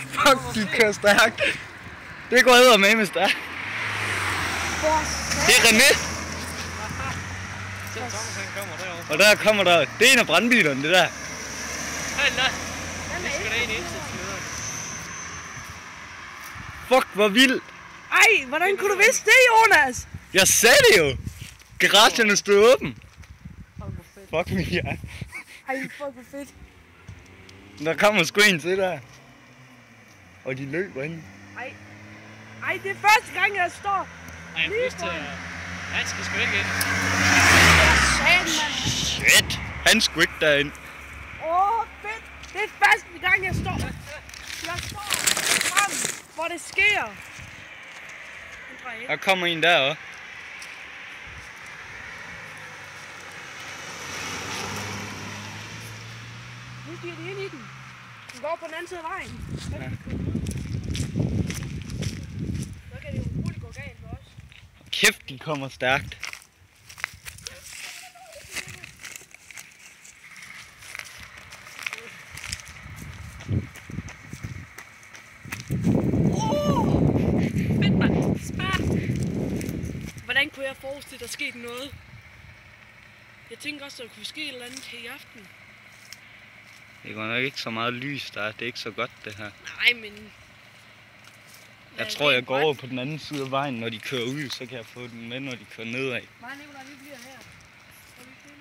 Fuck, de kører stærkt. Det går eddermame stærkt. Det er René. Og der kommer der. Det er en af brandbilerne, det der. Fuck, hvor vildt. Ej, hvordan kunne du vidste det, Jonas? Jeg sagde det jo. Garagen stod åben. Fuck mig, ja. Ej, fuck, hvor fedt. Der kommer sgu en til der. Og de løber ind. Ej, det er første gang, jeg står. Ej, jeg har lyst til at... Han skal sgu ikke ind. Shit, han skulle ikke derind. Fedt. Det er første gang, jeg står. Jeg står frem, hvor det sker. Der kommer en der også. Nu stiger de ind i den. Den går på den anden side af vejen. Ja. Så kan det jo hurtigt gå galt for os. Kæft, de kommer stærkt. Fedt, mand. Spar. Hvordan kunne jeg forestille, at der skete noget? Jeg tænker også, at der kunne ske et eller andet her i aften. Det går nok ikke så meget lys der. Det er ikke så godt det her. Nej, men... Jeg tror, jeg går over på den anden side af vejen, når de kører ud, så kan jeg få den med, når de kører nedad. Nej, Nicolaj, vi bliver her. Skal vi finde?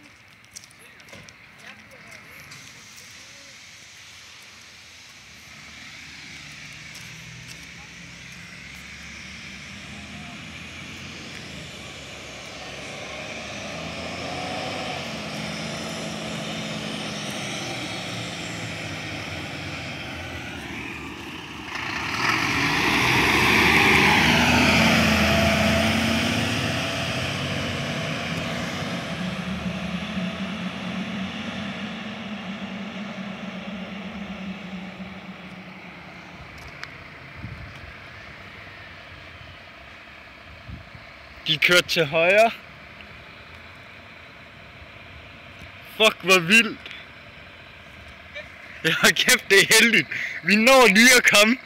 De kørte til højre. Fuck, hvor vildt. Ja, kæft, det er heldigt. Vi når lige at komme.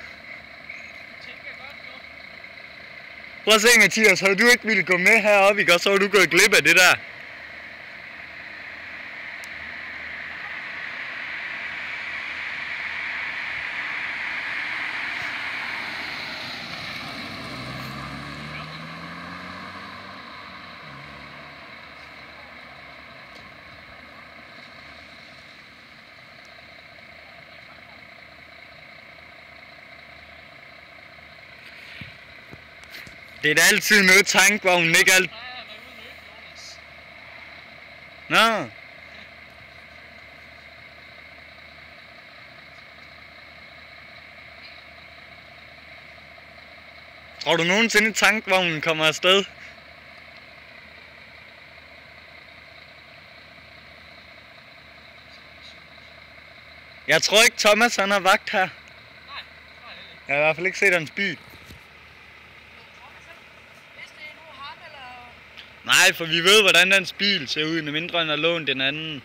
Prøv at se, Mathias, havde du ikke ville gå med heroppe, ikke? Og så var du gået glip af det der. Det er da altid noget tankvognen, ikke alt? Nå. Tror du nogensinde tankvognen kommer afsted? Jeg tror ikke Thomas han har vagt her. Jeg har i hvert fald ikke set hans bil. Nej, for vi ved, hvordan hans bil ser ud, mindre end at låne den anden.